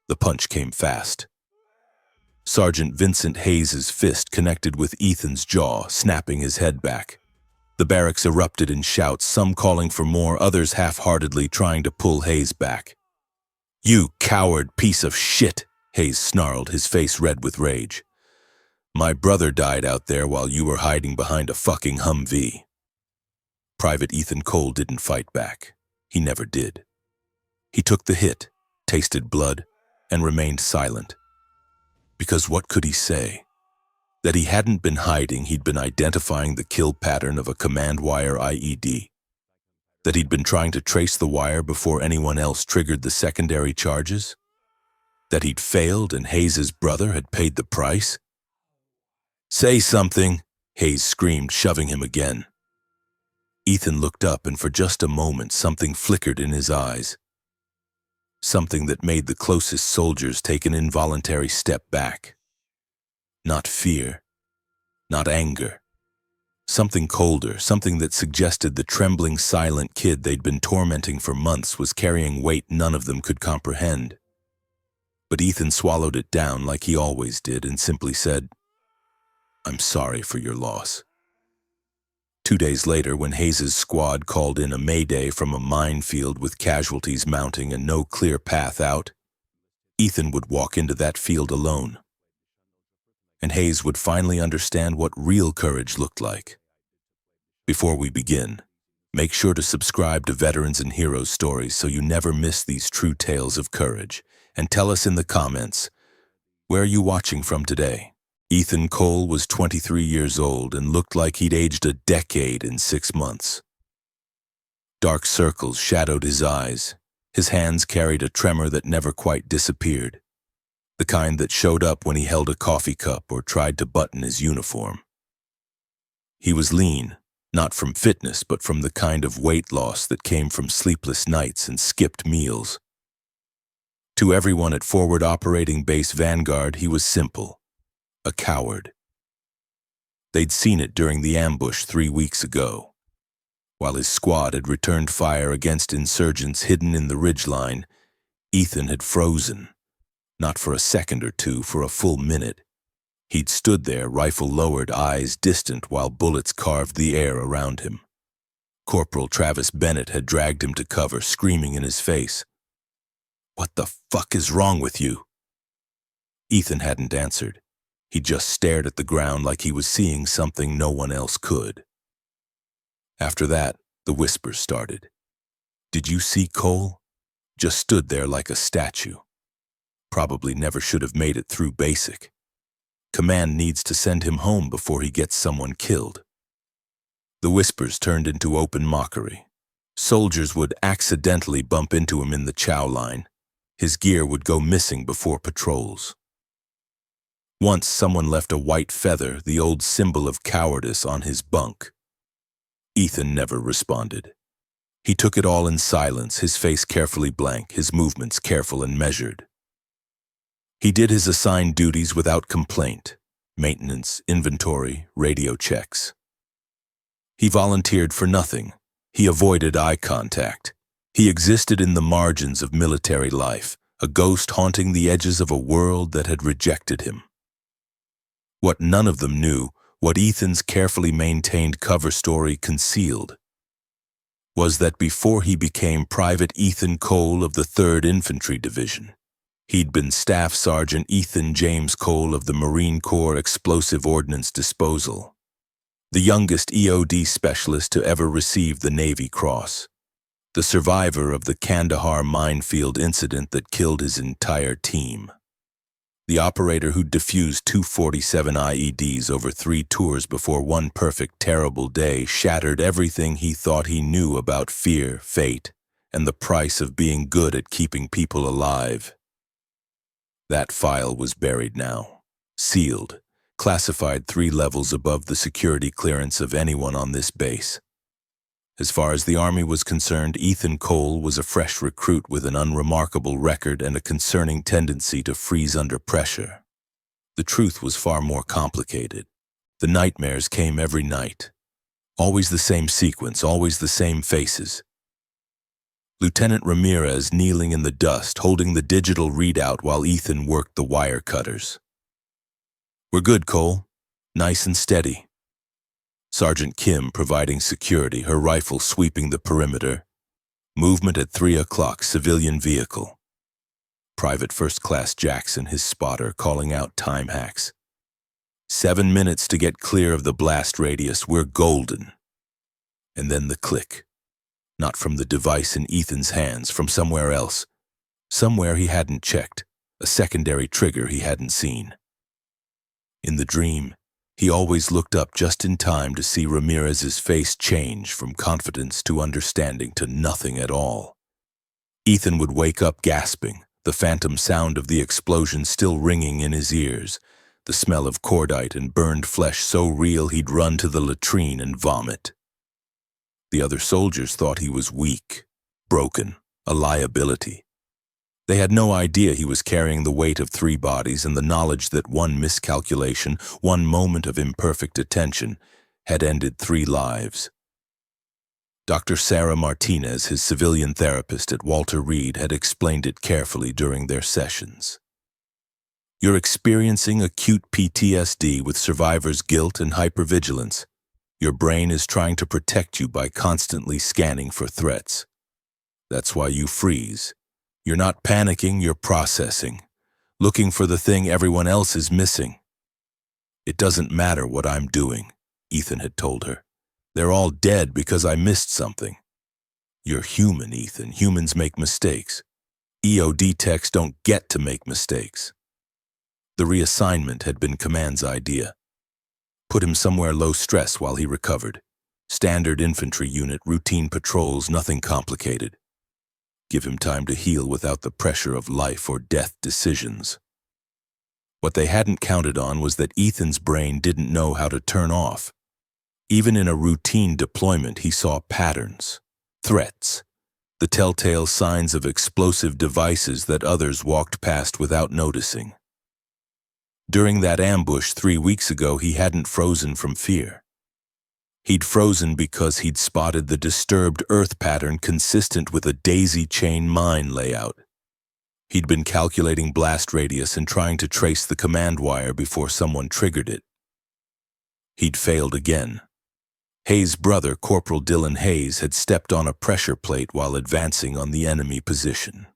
The punch came fast. Sergeant Vincent Hayes's fist connected with Ethan's jaw, snapping his head back. The barracks erupted in shouts, some calling for more, others half-heartedly trying to pull Hayes back. "You coward piece of shit!" Hayes snarled, his face red with rage. "My brother died out there while you were hiding behind a fucking Humvee." Private Ethan Cole didn't fight back. He never did. He took the hit, tasted blood, and remained silent. Because what could he say? That he hadn't been hiding, he'd been identifying the kill pattern of a command wire IED. That he'd been trying to trace the wire before anyone else triggered the secondary charges? That he'd failed and Hayes's brother had paid the price? "Say something," Hayes screamed, shoving him again. Ethan looked up, and for just a moment something flickered in his eyes. Something that made the closest soldiers take an involuntary step back. Not fear, not anger. Something colder, something that suggested the trembling, silent kid they'd been tormenting for months was carrying weight none of them could comprehend. But Ethan swallowed it down like he always did and simply said, "I'm sorry for your loss." 2 days later, when Hayes's squad called in a mayday from a minefield with casualties mounting and no clear path out, Ethan would walk into that field alone. And Hayes would finally understand what real courage looked like. Before we begin, make sure to subscribe to Veterans and Heroes Stories so you never miss these true tales of courage. And tell us in the comments, where are you watching from today? Ethan Cole was 23 years old and looked like he'd aged a decade in 6 months. Dark circles shadowed his eyes. His hands carried a tremor that never quite disappeared, the kind that showed up when he held a coffee cup or tried to button his uniform. He was lean, not from fitness, but from the kind of weight loss that came from sleepless nights and skipped meals. To everyone at Forward Operating Base Vanguard, he was simple. A coward. They'd seen it during the ambush 3 weeks ago. While his squad had returned fire against insurgents hidden in the ridgeline, Ethan had frozen. Not for a second or two, for a full minute. He'd stood there, rifle lowered, eyes distant, while bullets carved the air around him. Corporal Travis Bennett had dragged him to cover, screaming in his face, "What the fuck is wrong with you?" Ethan hadn't answered. He just stared at the ground like he was seeing something no one else could. After that, the whispers started. "Did you see Cole? Just stood there like a statue. Probably never should have made it through basic. Command needs to send him home before he gets someone killed." The whispers turned into open mockery. Soldiers would accidentally bump into him in the chow line. His gear would go missing before patrols. Once someone left a white feather, the old symbol of cowardice, on his bunk. Ethan never responded. He took it all in silence, his face carefully blank, his movements careful and measured. He did his assigned duties without complaint: maintenance, inventory, radio checks. He volunteered for nothing. He avoided eye contact. He existed in the margins of military life, a ghost haunting the edges of a world that had rejected him. What none of them knew, what Ethan's carefully maintained cover story concealed, was that before he became Private Ethan Cole of the 3rd Infantry Division, he'd been Staff Sergeant Ethan James Cole of the Marine Corps Explosive Ordnance Disposal, the youngest EOD specialist to ever receive the Navy Cross, the survivor of the Kandahar minefield incident that killed his entire team. The operator who defused 247 IEDs over 3 tours before one perfect, terrible day shattered everything he thought he knew about fear, fate, and the price of being good at keeping people alive. That file was buried now, sealed, classified 3 levels above the security clearance of anyone on this base. As far as the Army was concerned, Ethan Cole was a fresh recruit with an unremarkable record and a concerning tendency to freeze under pressure. The truth was far more complicated. The nightmares came every night. Always the same sequence, always the same faces. Lieutenant Ramirez kneeling in the dust, holding the digital readout while Ethan worked the wire cutters. "We're good, Cole. Nice and steady." Sergeant Kim providing security, her rifle sweeping the perimeter. Movement at 3 o'clock, civilian vehicle. Private First Class Jackson, his spotter, calling out time hacks. 7 minutes to get clear of the blast radius, we're golden. And then the click. Not from the device in Ethan's hands, from somewhere else. Somewhere he hadn't checked, a secondary trigger he hadn't seen. In the dream, he always looked up just in time to see Ramirez's face change from confidence to understanding to nothing at all. Ethan would wake up gasping, the phantom sound of the explosion still ringing in his ears, the smell of cordite and burned flesh so real he'd run to the latrine and vomit. The other soldiers thought he was weak, broken, a liability. They had no idea he was carrying the weight of 3 bodies and the knowledge that one miscalculation, one moment of imperfect attention, had ended 3 lives. Dr. Sarah Martinez, his civilian therapist at Walter Reed, had explained it carefully during their sessions. You're experiencing acute PTSD with survivor's guilt and hypervigilance. Your brain is trying to protect you by constantly scanning for threats. That's why you freeze. You're not panicking, you're processing, looking for the thing everyone else is missing. "It doesn't matter what I'm doing," Ethan had told her. "They're all dead because I missed something." "You're human, Ethan. Humans make mistakes. EOD techs don't get to make mistakes." The reassignment had been Command's idea. Put him somewhere low stress while he recovered. Standard infantry unit, routine patrols, nothing complicated. Give him time to heal without the pressure of life or death decisions. What they hadn't counted on was that Ethan's brain didn't know how to turn off. Even in a routine deployment, he saw patterns, threats, the telltale signs of explosive devices that others walked past without noticing. During that ambush 3 weeks ago, he hadn't frozen from fear. He'd frozen because he'd spotted the disturbed earth pattern consistent with a daisy chain mine layout. He'd been calculating blast radius and trying to trace the command wire before someone triggered it. He'd failed again. Hayes' brother, Corporal Dylan Hayes, had stepped on a pressure plate while advancing on the enemy position.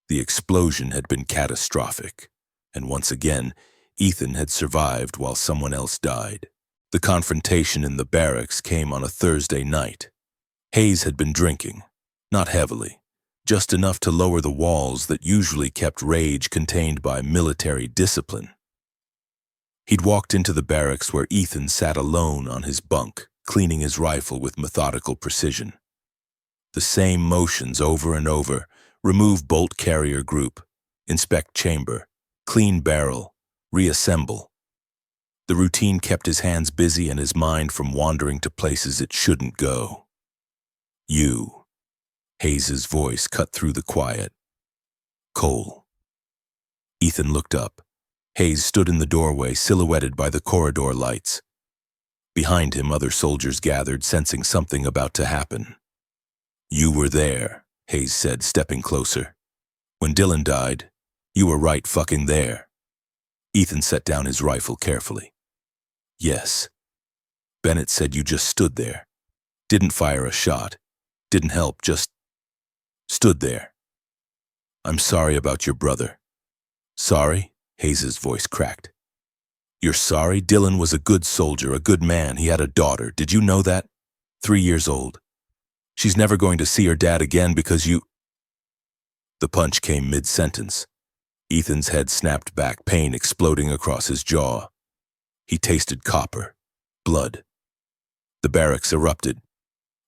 The explosion had been catastrophic, and once again, Ethan had survived while someone else died. The confrontation in the barracks came on a Thursday night. Hayes had been drinking, not heavily, just enough to lower the walls that usually kept rage contained by military discipline. He'd walked into the barracks where Ethan sat alone on his bunk, cleaning his rifle with methodical precision. The same motions over and over: remove bolt carrier group, inspect chamber, clean barrel, reassemble. The routine kept his hands busy and his mind from wandering to places it shouldn't go. "You." Hayes' voice cut through the quiet. "Cole." Ethan looked up. Hayes stood in the doorway, silhouetted by the corridor lights. Behind him, other soldiers gathered, sensing something about to happen. "You were there," Hayes said, stepping closer. "When Dylan died, you were right fucking there." Ethan set down his rifle carefully. "Yes." "Bennett said you just stood there. Didn't fire a shot. Didn't help, just stood there." "I'm sorry about your brother." "Sorry?" Hayes' voice cracked. "You're sorry? Dylan was a good soldier, a good man. He had a daughter. Did you know that? 3 years old. She's never going to see her dad again because you—" The punch came mid-sentence. Ethan's head snapped back, pain exploding across his jaw. He tasted copper, blood. The barracks erupted.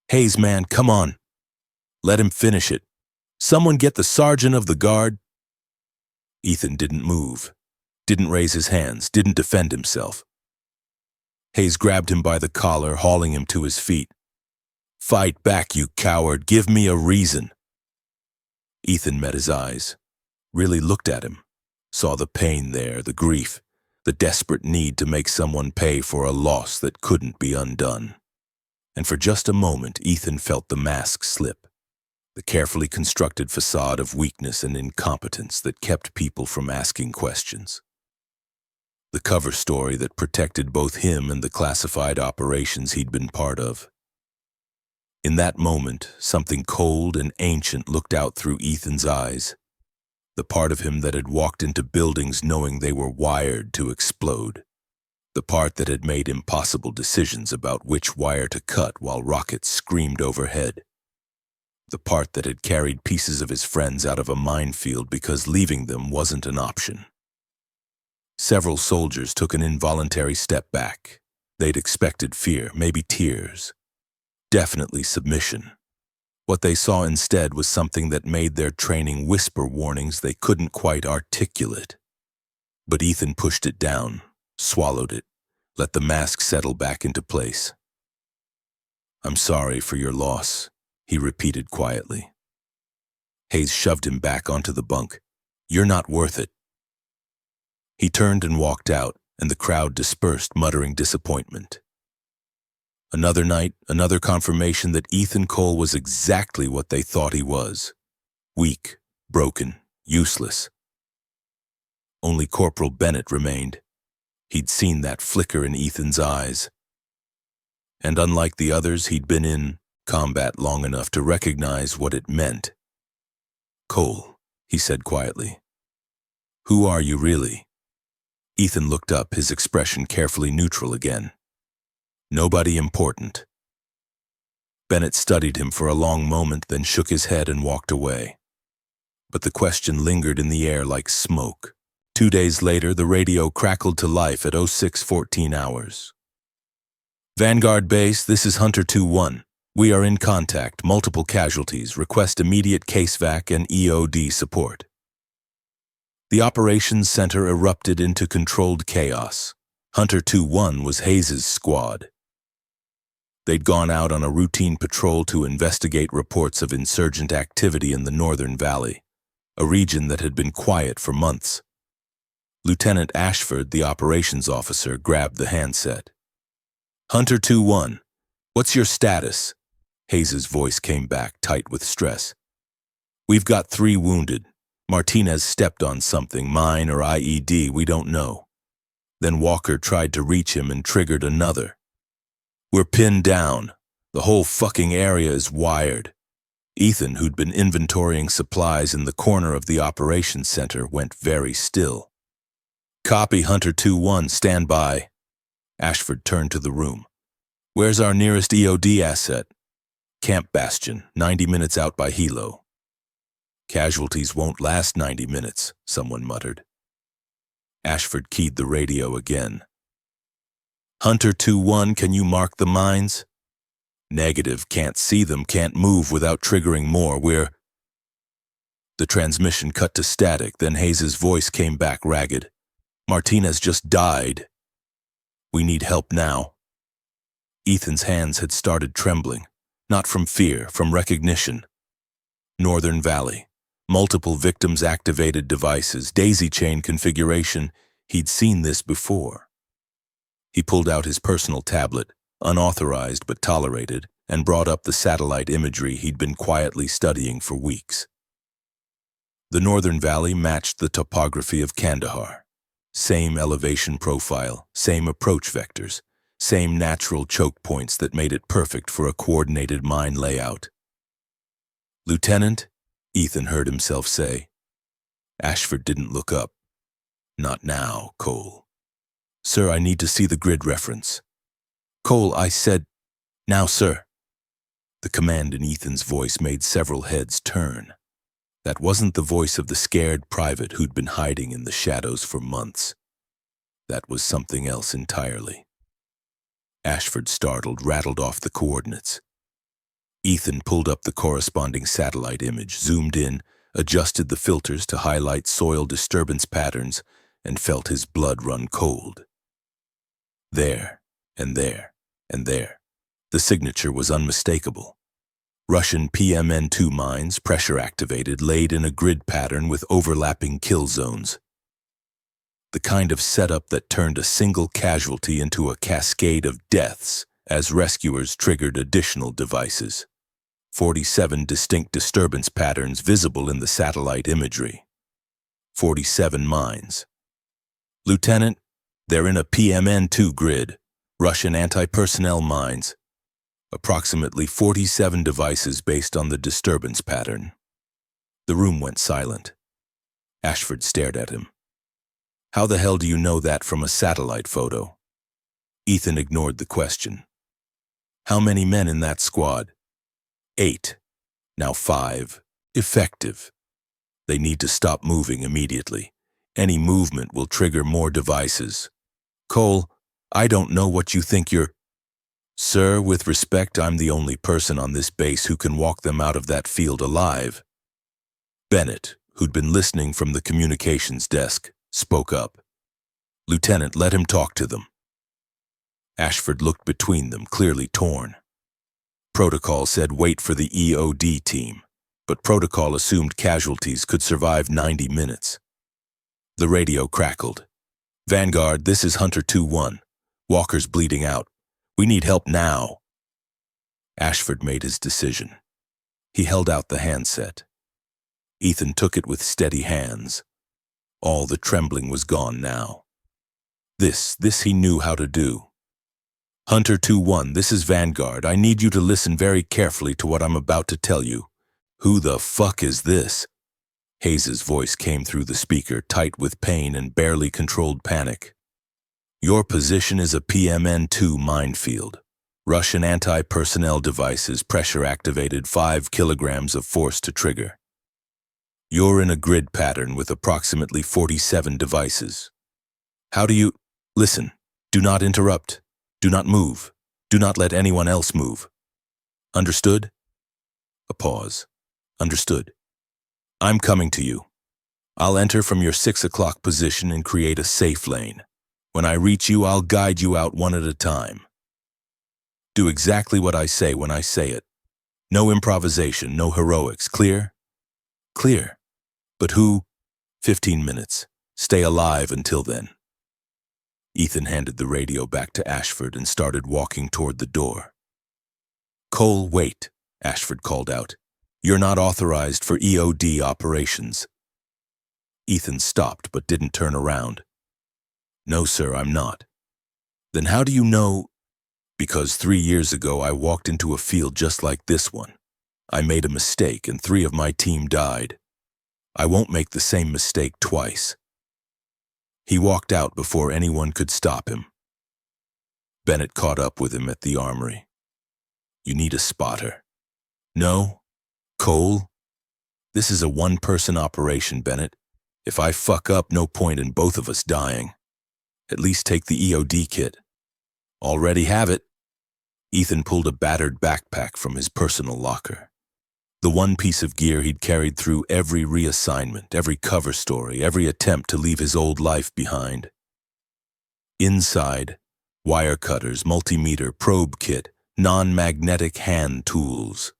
"Hayes, man, come on. Let him finish it. Someone get the sergeant of the guard." Ethan didn't move, didn't raise his hands, didn't defend himself. Hayes grabbed him by the collar, hauling him to his feet. "Fight back, you coward. Give me a reason." Ethan met his eyes, really looked at him, saw the pain there, the grief, the desperate need to make someone pay for a loss that couldn't be undone. And for just a moment, Ethan felt the mask slip. the carefully constructed facade of weakness and incompetence that kept people from asking questions. The cover story that protected both him and the classified operations he'd been part of. In that moment, something cold and ancient looked out through Ethan's eyes, the part of him that had walked into buildings knowing they were wired to explode, the part that had made impossible decisions about which wire to cut while rockets screamed overhead, the part that had carried pieces of his friends out of a minefield because leaving them wasn't an option. Several soldiers took an involuntary step back. They'd expected fear, maybe tears, definitely submission. What they saw instead was something that made their training whisper warnings they couldn't quite articulate. But Ethan pushed it down, swallowed it, let the mask settle back into place. "I'm sorry for your loss," he repeated quietly. Hayes shoved him back onto the bunk. "You're not worth it." He turned and walked out, and the crowd dispersed, muttering disappointment. Another night, another confirmation that Ethan Cole was exactly what they thought he was. Weak, broken, useless. Only Corporal Bennett remained. He'd seen that flicker in Ethan's eyes. And unlike the others, he'd been in combat long enough to recognize what it meant. "Cole," he said quietly. "Who are you really?" Ethan looked up, his expression carefully neutral again. "Nobody important." Bennett studied him for a long moment, then shook his head and walked away. But the question lingered in the air like smoke. 2 days later, the radio crackled to life at 06:14 hours. "Vanguard Base, this is Hunter 2-1. We are in contact, multiple casualties, request immediate CaseVac and EOD support." The operations center erupted into controlled chaos. Hunter 2-1 was Hayes' squad. They'd gone out on a routine patrol to investigate reports of insurgent activity in the Northern Valley, a region that had been quiet for months. Lieutenant Ashford, the operations officer, grabbed the handset. "Hunter 2-1, what's your status?" Hayes' voice came back, tight with stress. "We've got 3 wounded. Martinez stepped on something, mine or IED, we don't know. Then Walker tried to reach him and triggered another. We're pinned down. The whole fucking area is wired." Ethan, who'd been inventorying supplies in the corner of the operations center, went very still. "Copy, Hunter 2-1, stand by." Ashford turned to the room. "Where's our nearest EOD asset?" "Camp Bastion, 90 minutes out by Hilo." "Casualties won't last 90 minutes, someone muttered. Ashford keyed the radio again. "Hunter 2-1, can you mark the mines?" "Negative, can't see them, can't move without triggering more, we're..." The transmission cut to static, then Hayes' voice came back ragged. "Martinez just died. We need help now." Ethan's hands had started trembling, not from fear, from recognition. Northern Valley. Multiple victims activated devices, daisy chain configuration. He'd seen this before. He pulled out his personal tablet, unauthorized but tolerated, and brought up the satellite imagery he'd been quietly studying for weeks. The Northern Valley matched the topography of Kandahar. Same elevation profile, same approach vectors, same natural choke points that made it perfect for a coordinated mine layout. "Lieutenant," Ethan heard himself say. Ashford didn't look up. "Not now, Cole." "Sir, I need to see the grid reference." "Cole, I said..." "Now, sir." The command in Ethan's voice made several heads turn. That wasn't the voice of the scared private who'd been hiding in the shadows for months. That was something else entirely. Ashford, startled, rattled off the coordinates. Ethan pulled up the corresponding satellite image, zoomed in, adjusted the filters to highlight soil disturbance patterns, and felt his blood run cold. There, and there, and there. The signature was unmistakable. Russian PMN-2 mines, pressure-activated, laid in a grid pattern with overlapping kill zones. The kind of setup that turned a single casualty into a cascade of deaths as rescuers triggered additional devices. 47 distinct disturbance patterns visible in the satellite imagery. 47 mines. Lieutenant, they're in a PMN2 grid, Russian anti-personnel mines. Approximately 47 devices based on the disturbance pattern. The room went silent. Ashford stared at him. How the hell do you know that from a satellite photo? Ethan ignored the question. How many men in that squad? 8. Now 5. Effective. They need to stop moving immediately. Any movement will trigger more devices. Cole, I don't know what you think you're... Sir, with respect, I'm the only person on this base who can walk them out of that field alive. Bennett, who'd been listening from the communications desk, spoke up. Lieutenant, let him talk to them. Ashford looked between them, clearly torn. Protocol said wait for the EOD team, but protocol assumed casualties could survive 90 minutes. The radio crackled. Vanguard, this is Hunter 2-1. Walker's bleeding out. We need help now. Ashford made his decision. He held out the handset. Ethan took it with steady hands. All the trembling was gone now. This he knew how to do. Hunter 2-1, this is Vanguard. I need you to listen very carefully to what I'm about to tell you. Who the fuck is this? Hayes's voice came through the speaker, tight with pain and barely controlled panic. Your position is a PMN2 minefield. Russian anti-personnel devices pressure-activated 5 kilograms of force to trigger. You're in a grid pattern with approximately 47 devices. How do you... Listen, do not interrupt. Do not move. Do not let anyone else move. Understood? A pause. Understood. I'm coming to you. I'll enter from your 6 o'clock position and create a safe lane. When I reach you, I'll guide you out one at a time. Do exactly what I say when I say it. No improvisation, no heroics. Clear? Clear. But who? 15 minutes. Stay alive until then. Ethan handed the radio back to Ashford and started walking toward the door. Cole, wait, Ashford called out. You're not authorized for EOD operations. Ethan stopped but didn't turn around. No, sir, I'm not. Then how do you know? Because 3 years ago I walked into a field just like this one. I made a mistake and 3 of my team died. I won't make the same mistake twice. He walked out before anyone could stop him. Bennett caught up with him at the armory. You need a spotter. No? Cole? This is a one-person operation, Bennett. If I fuck up, no point in both of us dying. At least take the EOD kit. Already have it. Ethan pulled a battered backpack from his personal locker. The one piece of gear he'd carried through every reassignment, every cover story, every attempt to leave his old life behind. Inside, wire cutters, multimeter, probe kit, non-magnetic hand tools.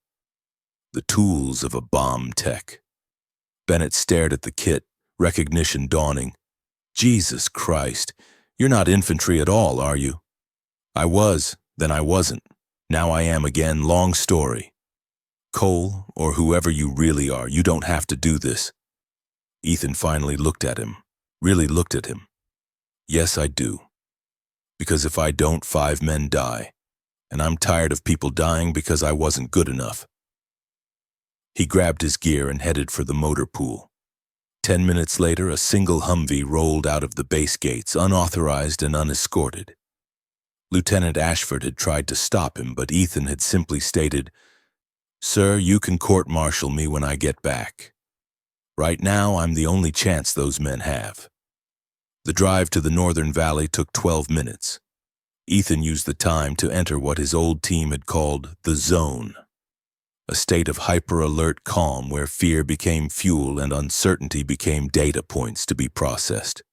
The tools of a bomb tech. Bennett stared at the kit, recognition dawning. Jesus Christ, you're not infantry at all, are you? I was, then I wasn't. Now I am again, long story. Cole, or whoever you really are, you don't have to do this. Ethan finally looked at him, really looked at him. Yes, I do. Because if I don't, 5 men die. And I'm tired of people dying because I wasn't good enough. He grabbed his gear and headed for the motor pool. 10 minutes later, a single Humvee rolled out of the base gates, unauthorized and unescorted. Lieutenant Ashford had tried to stop him, but Ethan had simply stated, Sir, you can court-martial me when I get back. Right now, I'm the only chance those men have. The drive to the Northern Valley took 12 minutes. Ethan used the time to enter what his old team had called the zone, a state of hyper-alert calm where fear became fuel and uncertainty became data points to be processed.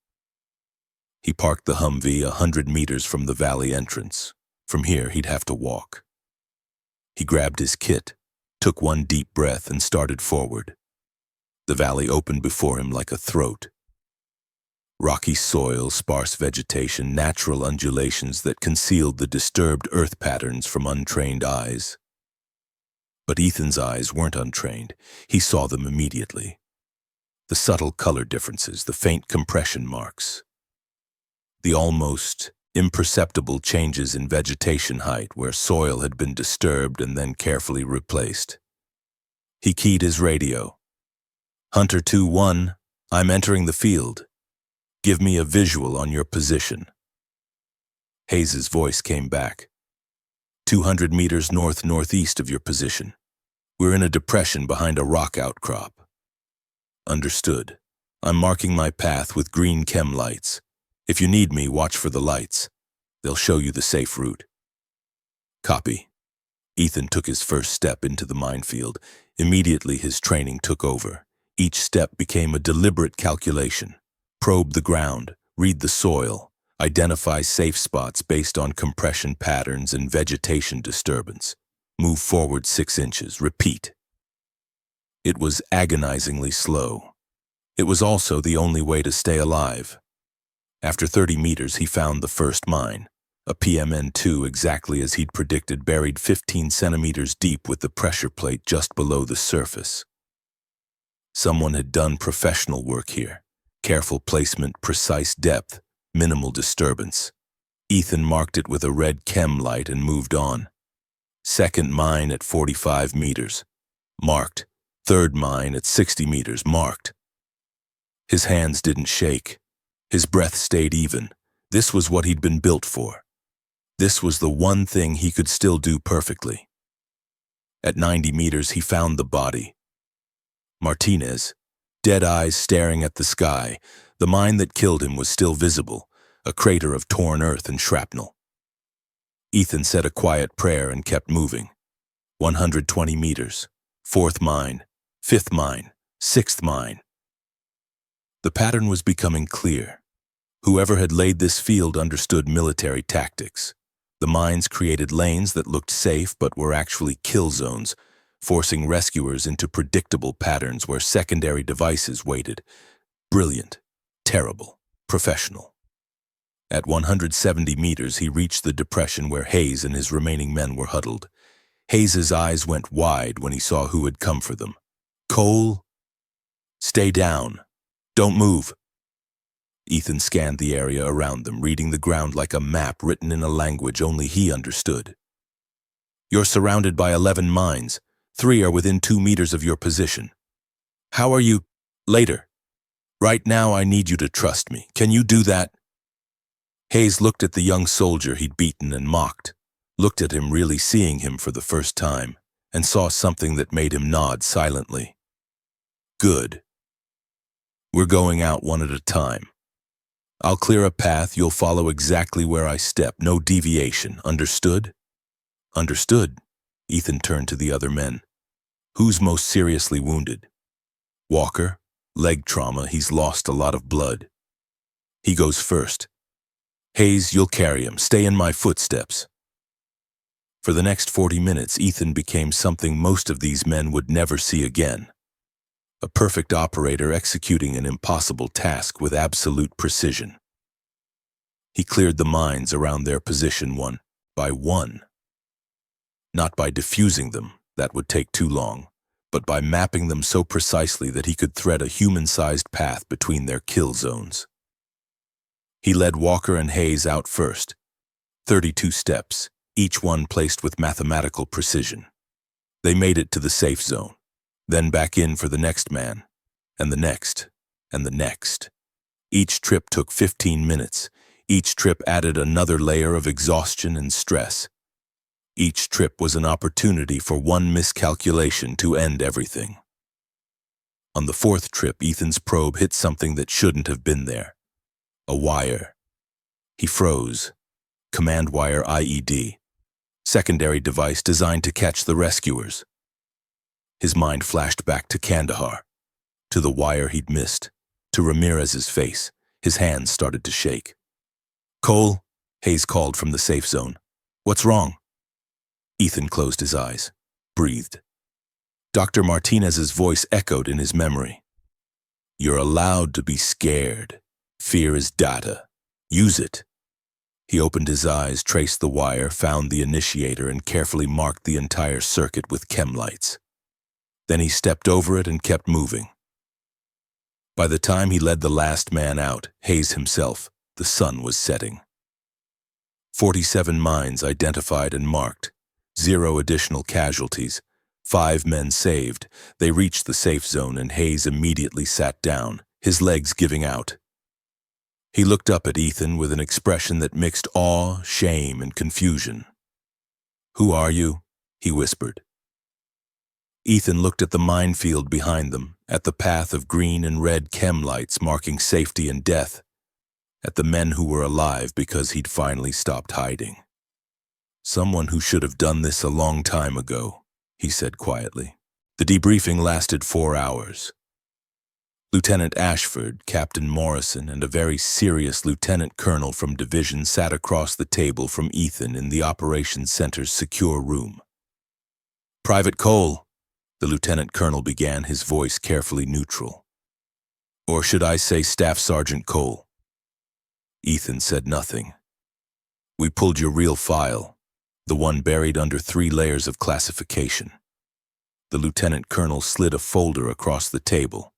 He parked the Humvee 100 meters from the valley entrance. From here, he'd have to walk. He grabbed his kit, took one deep breath and started forward. The valley opened before him like a throat. Rocky soil, sparse vegetation, natural undulations that concealed the disturbed earth patterns from untrained eyes. But Ethan's eyes weren't untrained. He saw them immediately. The subtle color differences, the faint compression marks, the almost imperceptible changes in vegetation height where soil had been disturbed and then carefully replaced. He keyed his radio. "Hunter 2-1, I'm entering the field. Give me a visual on your position." Hayes's voice came back. 200 meters north-northeast of your position. We're in a depression behind a rock outcrop." "Understood. I'm marking my path with green chem lights. If you need me, watch for the lights. They'll show you the safe route." "Copy." Ethan took his first step into the minefield. Immediately his training took over. Each step became a deliberate calculation. Probe the ground, read the soil, identify safe spots based on compression patterns and vegetation disturbance. Move forward 6 inches, repeat. It was agonizingly slow. It was also the only way to stay alive. After 30 meters, he found the first mine, a PMN2 exactly as he'd predicted, buried 15 centimeters deep with the pressure plate just below the surface. Someone had done professional work here. Careful placement, precise depth, minimal disturbance. Ethan marked it with a red chem light and moved on. Second mine at 45 meters. Marked. Third mine at 60 meters. Marked. His hands didn't shake. His breath stayed even. This was what he'd been built for. This was the one thing he could still do perfectly. At 90 meters, he found the body. Martinez, dead eyes staring at the sky. The mine that killed him was still visible, a crater of torn earth and shrapnel. Ethan said a quiet prayer and kept moving. 120 meters. Fourth mine. Fifth mine. Sixth mine. The pattern was becoming clear. Whoever had laid this field understood military tactics. The mines created lanes that looked safe but were actually kill zones, forcing rescuers into predictable patterns where secondary devices waited. Brilliant, terrible, professional. At 170 meters, he reached the depression where Hayes and his remaining men were huddled. Hayes's eyes went wide when he saw who had come for them. "Cole? Stay down. Don't move." Ethan scanned the area around them, reading the ground like a map written in a language only he understood. "You're surrounded by 11 mines. 3 are within 2 meters of your position. How are you? Later. Right now, I need you to trust me. Can you do that?" Hayes looked at the young soldier he'd beaten and mocked, looked at him really seeing him for the first time, and saw something that made him nod silently. "Good. We're going out one at a time. I'll clear a path, you'll follow exactly where I step, no deviation, understood?" "Understood." Ethan turned to the other men. "Who's most seriously wounded?" "Walker. Leg trauma, he's lost a lot of blood. He goes first. Hayes, you'll carry him, stay in my footsteps." For the next 40 minutes, Ethan became something most of these men would never see again. A perfect operator executing an impossible task with absolute precision. He cleared the mines around their position one by one. Not by diffusing them, that would take too long, but by mapping them so precisely that he could thread a human-sized path between their kill zones. He led Walker and Hayes out first. 32 steps, each one placed with mathematical precision. They made it to the safe zone, then back in for the next man, and the next, and the next. Each trip took 15 minutes. Each trip added another layer of exhaustion and stress. Each trip was an opportunity for one miscalculation to end everything. On the 4th trip, Ethan's probe hit something that shouldn't have been there. A wire. He froze. Command wire IED. Secondary device designed to catch the rescuers. His mind flashed back to Kandahar, to the wire he'd missed, to Ramirez's face. His hands started to shake. "Cole," Hayes called from the safe zone. "What's wrong?" Ethan closed his eyes, breathed. Dr. Martinez's voice echoed in his memory. "You're allowed to be scared. Fear is data. Use it. He opened his eyes, traced the wire, found the initiator, and carefully marked the entire circuit with chem lights. Then he stepped over it and kept moving. By the time he led the last man out, Hayes himself, the sun was setting. 47 mines identified and marked, 0 additional casualties, 5 men saved. They reached the safe zone and Hayes immediately sat down, his legs giving out. He looked up at Ethan with an expression that mixed awe, shame, and confusion. "Who are you?" he whispered. Ethan looked at the minefield behind them, at the path of green and red chem lights marking safety and death, at the men who were alive because he'd finally stopped hiding. "Someone who should have done this a long time ago," he said quietly. The debriefing lasted 4 hours. Lieutenant Ashford, Captain Morrison, and a very serious lieutenant colonel from division sat across the table from Ethan in the operations center's secure room. "Private Cole," the lieutenant colonel began, his voice carefully neutral. "Or should I say Staff Sergeant Cole?" Ethan said nothing. "We pulled your real file, the one buried under 3 layers of classification." The lieutenant colonel slid a folder across the table.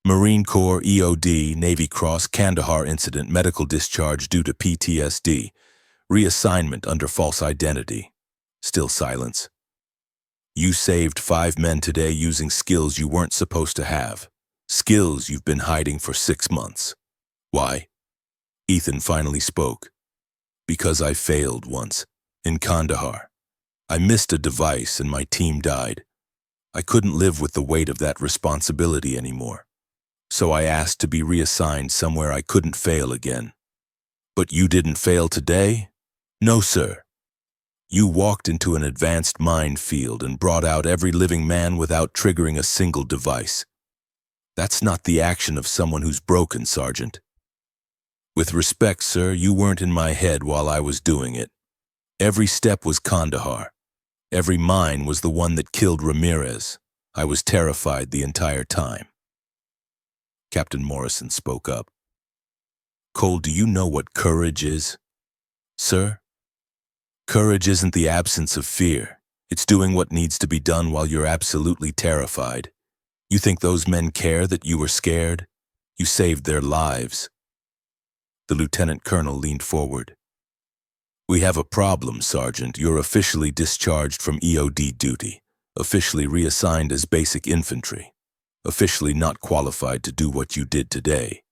"Marine Corps EOD, Navy Cross, Kandahar incident, medical discharge due to PTSD, reassignment under false identity." Still silence. "You saved 5 men today using skills you weren't supposed to have. Skills you've been hiding for 6 months. Why?" Ethan finally spoke. "Because I failed once, in Kandahar. I missed a device and my team died. I couldn't live with the weight of that responsibility anymore. So I asked to be reassigned somewhere I couldn't fail again." "But you didn't fail today?" "No, sir. You walked into an advanced minefield and brought out every living man without triggering a single device. That's not the action of someone who's broken, Sergeant. With respect, sir, you weren't in my head while I was doing it. Every step was Kandahar. Every mine was the one that killed Ramirez. I was terrified the entire time." Captain Morrison spoke up. "Cole, do you know what courage is?" "Sir? Courage isn't the absence of fear. It's doing what needs to be done while you're absolutely terrified. You think those men care that you were scared? You saved their lives." The lieutenant colonel leaned forward. "We have a problem, Sergeant. You're officially discharged from EOD duty, officially reassigned as basic infantry, officially not qualified to do what you did today."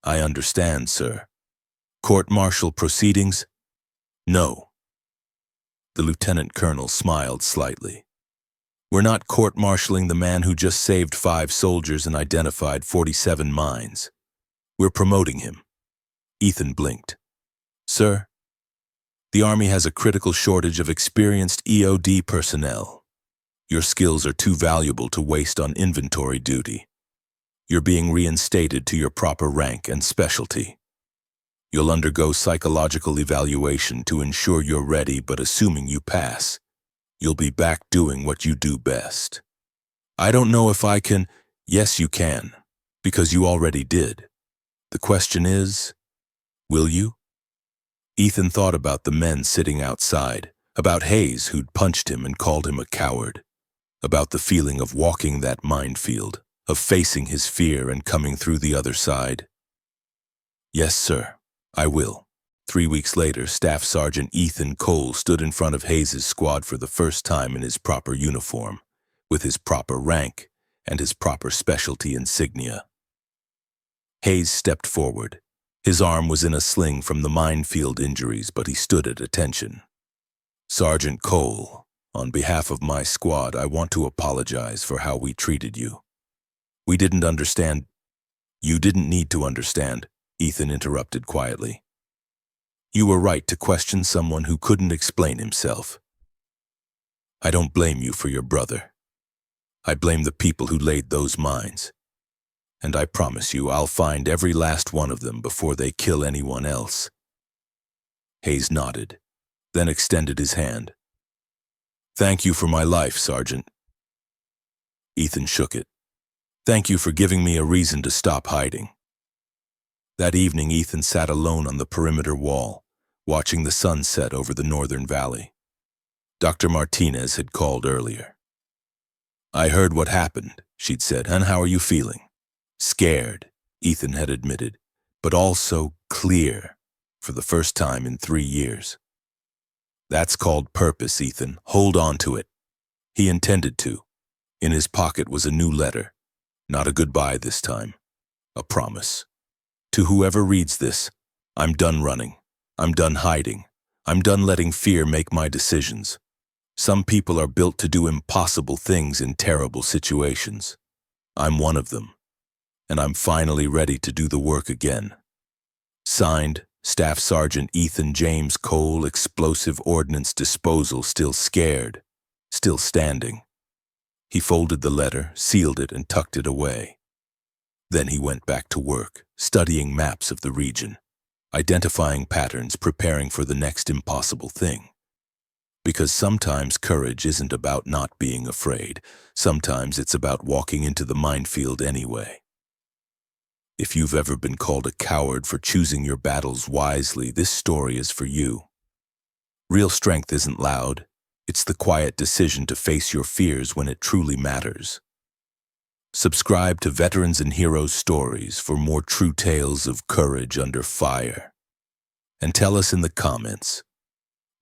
"I understand, sir. Court-martial proceedings?" "No." The lieutenant colonel smiled slightly. "We're not court-martialing the man who just saved 5 soldiers and identified 47 mines. We're promoting him." Ethan blinked. "Sir, the Army has a critical shortage of experienced EOD personnel. Your skills are too valuable to waste on inventory duty. You're being reinstated to your proper rank and specialty. You'll undergo psychological evaluation to ensure you're ready, but assuming you pass, you'll be back doing what you do best." "I don't know if I can—" "Yes, you can, because you already did. The question is, will you?" Ethan thought about the men sitting outside, about Hayes who'd punched him and called him a coward, about the feeling of walking that minefield, of facing his fear and coming through the other side. "Yes, sir, I will." 3 weeks later, Staff Sergeant Ethan Cole stood in front of Hayes' squad for the first time in his proper uniform, with his proper rank and his proper specialty insignia. Hayes stepped forward. His arm was in a sling from the minefield injuries, but he stood at attention. "Sergeant Cole, on behalf of my squad, I want to apologize for how we treated you. We didn't understand—" "You didn't need to understand," Ethan interrupted quietly. "You were right to question someone who couldn't explain himself. I don't blame you for your brother. I blame the people who laid those mines. And I promise you I'll find every last one of them before they kill anyone else." Hayes nodded, then extended his hand. "Thank you for my life, Sergeant." Ethan shook it. "Thank you for giving me a reason to stop hiding." That evening, Ethan sat alone on the perimeter wall, watching the sun set over the northern valley. Dr. Martinez had called earlier. "I heard what happened," she'd said, "and how are you feeling?" "Scared," Ethan had admitted, "but also clear, for the first time in 3 years. That's called purpose, Ethan. Hold on to it." He intended to. In his pocket was a new letter. Not a goodbye this time. A promise. "To whoever reads this, I'm done running. I'm done hiding. I'm done letting fear make my decisions. Some people are built to do impossible things in terrible situations. I'm one of them. And I'm finally ready to do the work again." Signed, Staff Sergeant Ethan James Cole, Explosive Ordnance Disposal, still scared, still standing. He folded the letter, sealed it, and tucked it away. Then he went back to work, studying maps of the region, identifying patterns, preparing for the next impossible thing. Because sometimes courage isn't about not being afraid. Sometimes it's about walking into the minefield anyway. If you've ever been called a coward for choosing your battles wisely, this story is for you. Real strength isn't loud. It's the quiet decision to face your fears when it truly matters. Subscribe to Veterans and Heroes Stories for more true tales of courage under fire. And tell us in the comments,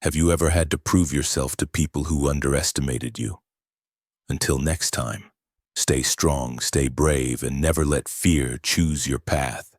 have you ever had to prove yourself to people who underestimated you? Until next time, stay strong, stay brave, and never let fear choose your path.